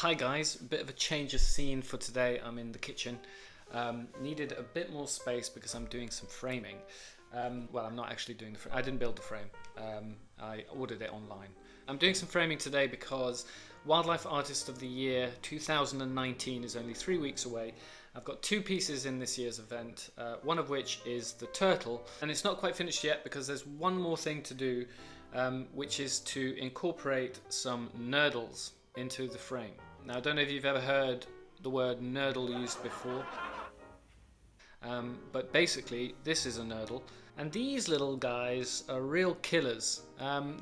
Hi guys, a bit of a change of scene for today. I'm in the kitchen. Needed a bit more space because I'm doing some framing. Well, I'm not actually doing I didn't build the frame. I ordered it online. I'm doing some framing today because Wildlife Artist of the Year 2019 is only 3 weeks away. I've got 2 pieces in this year's event, one of which is the turtle, and it's not quite finished yet because there's one more thing to do, which is to incorporate some nurdles into the frame. Now, I don't know if you've ever heard the word nurdle used before, but basically this is a nurdle, and these little guys are real killers.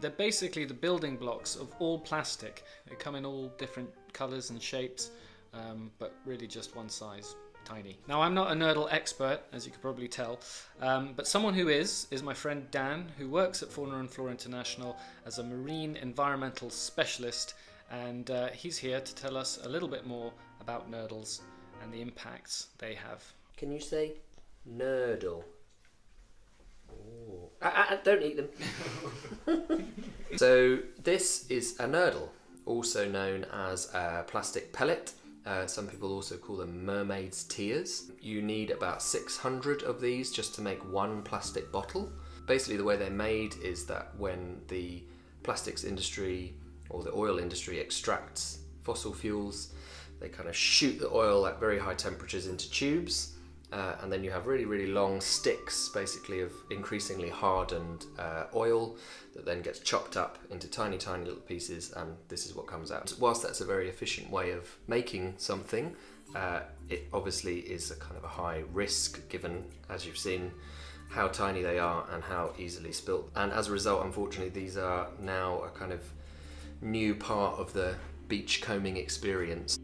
They're basically the building blocks of all plastic. They come in all different colours and shapes, but really just one size, tiny. Now, I'm not a nurdle expert, as you could probably tell, but someone who is my friend Dan, who works at Fauna and Flora International as a marine environmental specialist, and he's here to tell us a little bit more about nurdles and the impacts they have. Can you say nurdle? Oh. Don't eat them. So this is a nurdle, also known as a plastic pellet. Some people also call them mermaid's tears. You need about 600 of these just to make one plastic bottle. Basically, the way they're made is that when the plastics industry or the oil industry extracts fossil fuels, they kind of shoot the oil at very high temperatures into tubes, and then you have really, really long sticks, basically of increasingly hardened oil that then gets chopped up into tiny, tiny little pieces, and this is what comes out. Whilst that's a very efficient way of making something, it obviously is a kind of a high risk, given, as you've seen, how tiny they are and how easily spilt. And as a result, unfortunately, these are now a kind of new part of the beach combing experience.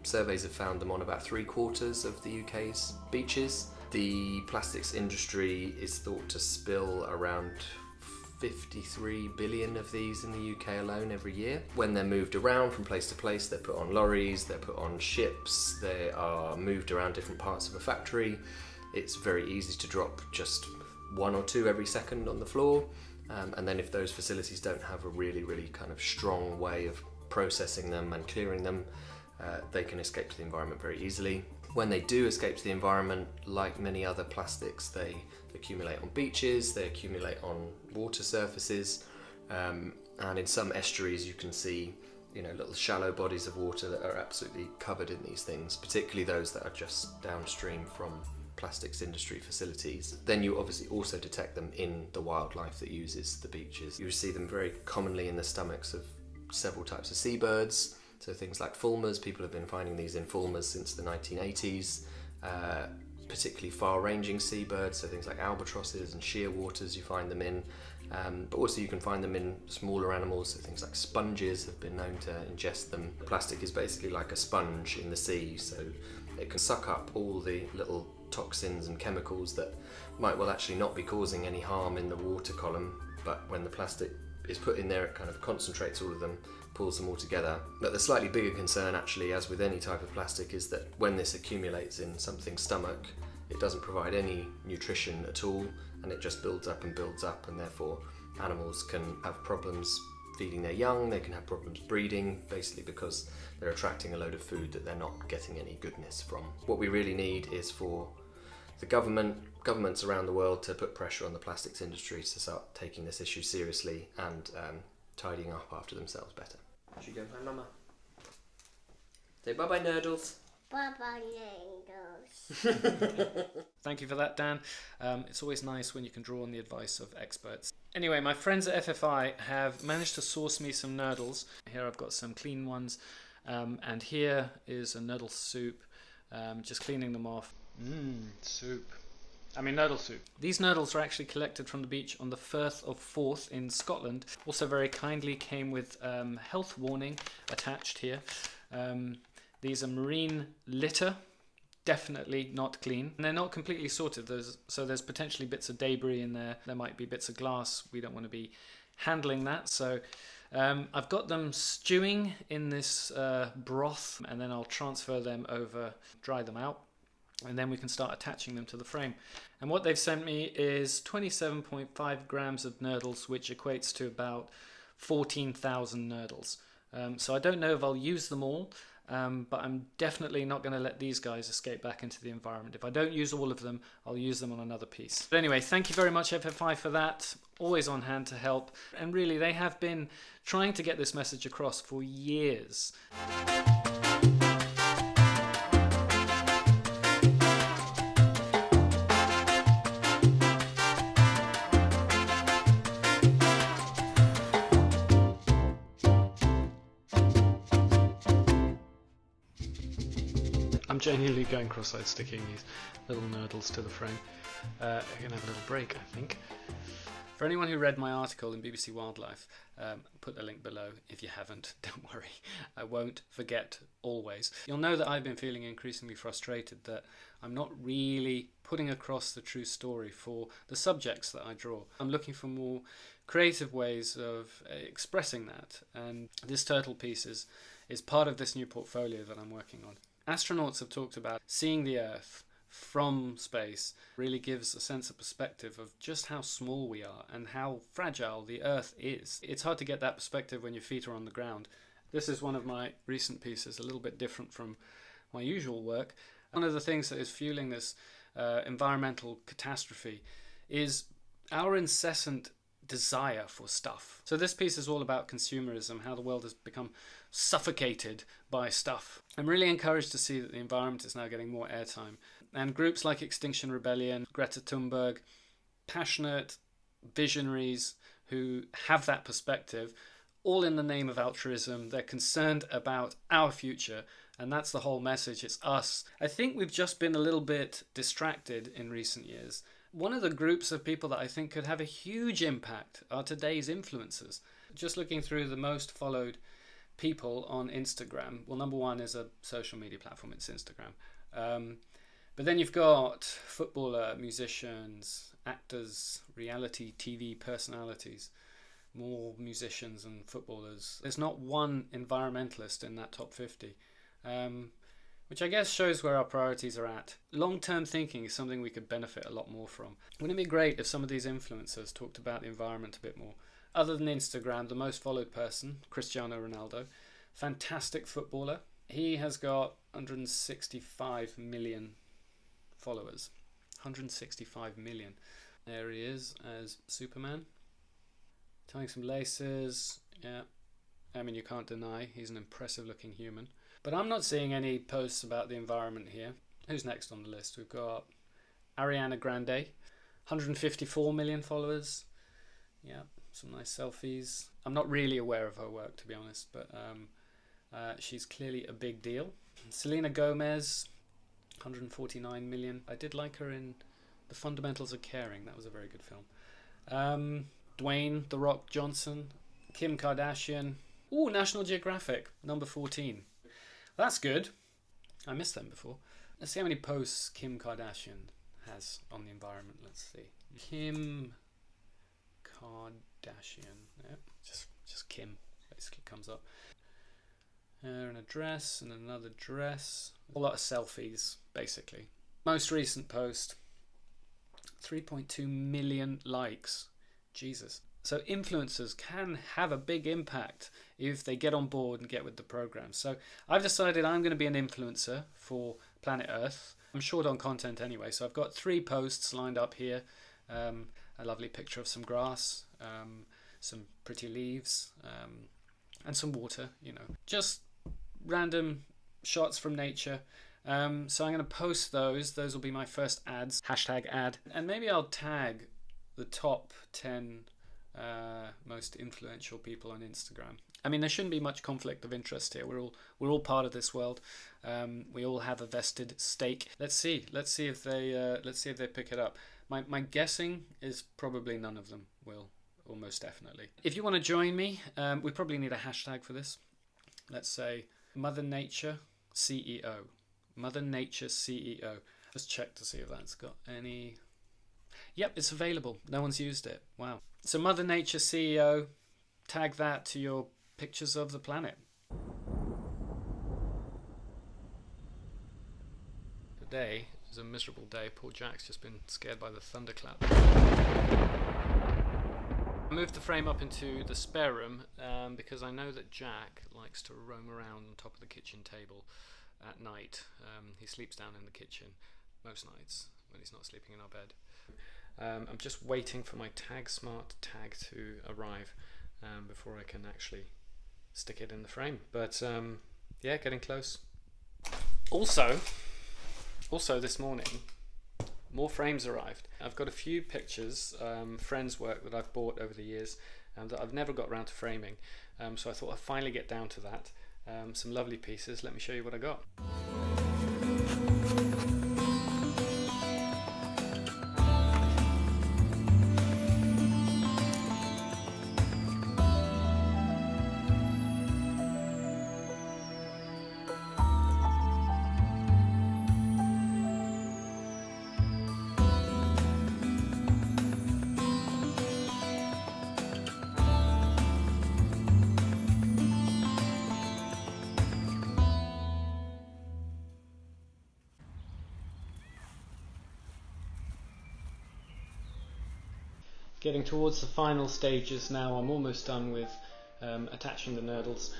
Surveys have found them on about 3/4 of the UK's beaches. The plastics industry is thought to spill around 53 billion of these in the UK alone every year. When they're moved around from place to place, they're put on lorries, they're put on ships, they are moved around different parts of a factory. It's very easy to drop just 1 or 2 every second on the floor, and then if those facilities don't have a really, really kind of strong way of processing them and clearing them, they can escape to the environment very easily. When they do escape to the environment, like many other plastics, they accumulate on beaches, they accumulate on water surfaces, and in some estuaries you can see, little shallow bodies of water that are absolutely covered in these things, particularly those that are just downstream from plastics industry facilities. Then you obviously also detect them in the wildlife that uses the beaches. You see them very commonly in the stomachs of several types of seabirds. So things like fulmars, people have been finding these in fulmars since the 1980s, particularly far-ranging seabirds, so things like albatrosses and shearwaters you find them in, but also you can find them in smaller animals, so things like sponges have been known to ingest them. Plastic is basically like a sponge in the sea, so it can suck up all the little toxins and chemicals that might well actually not be causing any harm in the water column, but when the plastic is put in there, it kind of concentrates all of them, pulls them all together. But the slightly bigger concern, actually, as with any type of plastic, is that when this accumulates in something's stomach, it doesn't provide any nutrition at all, and it just builds up, and therefore animals can have problems feeding their young, they can have problems breeding, basically because they're attracting a load of food that they're not getting any goodness from. What we really need is for the governments around the world to put pressure on the plastics industry to start taking this issue seriously and tidying up after themselves better. Should we go find Mama? Say bye-bye, Nurdles. Bye-bye, Nurdles. Thank you for that, Dan. It's always nice when you can draw on the advice of experts. Anyway, my friends at FFI have managed to source me some nurdles. Here I've got some clean ones, and here is a nurdle soup. Just cleaning them off. Soup. Nurdle soup. These nurdles are actually collected from the beach on the Firth of Forth in Scotland. Also very kindly came with health warning attached here. These are marine litter, definitely not clean. And they're not completely sorted, so there's potentially bits of debris in there. There might be bits of glass. We don't want to be handling that. So I've got them stewing in this broth, and then I'll transfer them over, dry them out, and then we can start attaching them to the frame. And what they've sent me is 27.5 grams of nurdles, which equates to about 14,000 nurdles. So I don't know if I'll use them all, but I'm definitely not going to let these guys escape back into the environment. If I don't use all of them, I'll use them on another piece. But anyway, thank you very much, FFI, for that. Always on hand to help. And really, they have been trying to get this message across for years. I'm genuinely going cross-eyed sticking these little nurdles to the frame. We're going to have a little break, I think. For anyone who read my article in BBC Wildlife, put the link below. If you haven't, don't worry. I won't forget always. You'll know that I've been feeling increasingly frustrated that I'm not really putting across the true story for the subjects that I draw. I'm looking for more creative ways of expressing that, and this turtle piece is part of this new portfolio that I'm working on. Astronauts have talked about seeing the Earth from space really gives a sense of perspective of just how small we are and how fragile the Earth is. It's hard to get that perspective when your feet are on the ground. This is one of my recent pieces, a little bit different from my usual work. One of the things that is fueling this environmental catastrophe is our incessant desire for stuff. So this piece is all about consumerism, how the world has become suffocated by stuff. I'm really encouraged to see that the environment is now getting more airtime. And groups like Extinction Rebellion, Greta Thunberg, passionate visionaries who have that perspective, all in the name of altruism. They're concerned about our future, and that's the whole message. It's us. I think we've just been a little bit distracted in recent years. One of the groups of people that I think could have a huge impact are today's influencers. Just looking through the most followed people on Instagram, well, number one is a social media platform, it's Instagram. But then you've got footballer, musicians, actors, reality TV personalities, more musicians and footballers. There's not one environmentalist in that top 50. Which I guess shows where our priorities are at. Long-term thinking is something we could benefit a lot more from. Wouldn't it be great if some of these influencers talked about the environment a bit more? Other than Instagram, the most followed person, Cristiano Ronaldo, fantastic footballer. He has got 165 million followers. 165 million. There he is as Superman. Tying some laces. Yeah, I mean, you can't deny he's an impressive looking human. But I'm not seeing any posts about the environment here. Who's next on the list? We've got Ariana Grande, 154 million followers. Yeah, some nice selfies. I'm not really aware of her work, to be honest, but she's clearly a big deal. Selena Gomez, 149 million. I did like her in The Fundamentals of Caring. That was a very good film. Dwayne "The Rock" Johnson. Kim Kardashian. Ooh, National Geographic, number 14. That's good. I missed them before. Let's see how many posts Kim Kardashian has on the environment. Let's see. Kim Kardashian. Yeah, just Kim basically comes up. Her in a dress and another dress. A lot of selfies, basically. Most recent post. 3.2 million likes. Jesus. So influencers can have a big impact if they get on board and get with the program. So I've decided I'm going to be an influencer for Planet Earth. I'm short on content anyway, so I've got 3 posts lined up here. A lovely picture of some grass, some pretty leaves, and some water, you know. Just random shots from nature. So I'm going to post those. Those will be my first ads. Hashtag ad. And maybe I'll tag the top 10 most influential people on Instagram. I mean, there shouldn't be much conflict of interest here. We're all part of this world. We all have a vested stake. Let's see if they pick it up. My guessing is probably none of them will, almost definitely. If you want to join me, we probably need a hashtag for this. Let's say Mother Nature CEO. Mother Nature CEO. Let's check to see if that's got any. Yep, it's available. No one's used it. Wow. So Mother Nature CEO, tag that to your pictures of the planet. Today is a miserable day. Poor Jack's just been scared by the thunderclap. I moved the frame up into the spare room because I know that Jack likes to roam around on top of the kitchen table at night. He sleeps down in the kitchen most nights when he's not sleeping in our bed. I'm just waiting for my Tagsmart tag to arrive before I can actually stick it in the frame. But yeah, getting close. Also this morning, more frames arrived. I've got a few pictures, friends' work that I've bought over the years that I've never got around to framing. So I thought I'd finally get down to that. Some lovely pieces. Let me show you what I got. Getting towards the final stages now. I'm almost done with attaching the nurdles.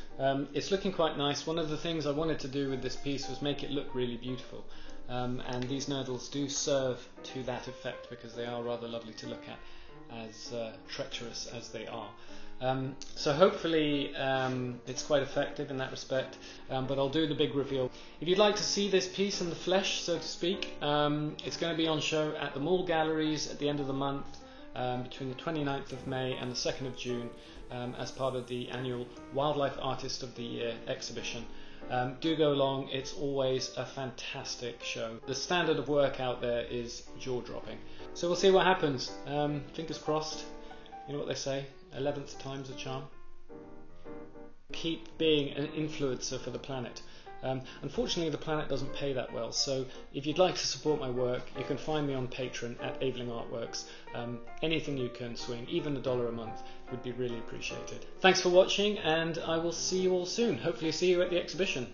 It's looking quite nice. One of the things I wanted to do with this piece was make it look really beautiful, and these nurdles do serve to that effect because they are rather lovely to look at, as treacherous as they are. So hopefully it's quite effective in that respect, but I'll do the big reveal. If you'd like to see this piece in the flesh, so to speak, it's going to be on show at the mall galleries at the end of the month, between the 29th of May and the 2nd of June, as part of the annual Wildlife Artist of the Year exhibition. Do go along, it's always a fantastic show. The standard of work out there is jaw-dropping. So we'll see what happens. Fingers crossed. You know what they say, 11th time's a charm. Keep being an influencer for the planet. Unfortunately, the planet doesn't pay that well, so if you'd like to support my work, you can find me on Patron at Aveling Artworks. Anything you can swing, even $1 a month, would be really appreciated. Thanks for watching, and I will see you all soon. Hopefully see you at the exhibition.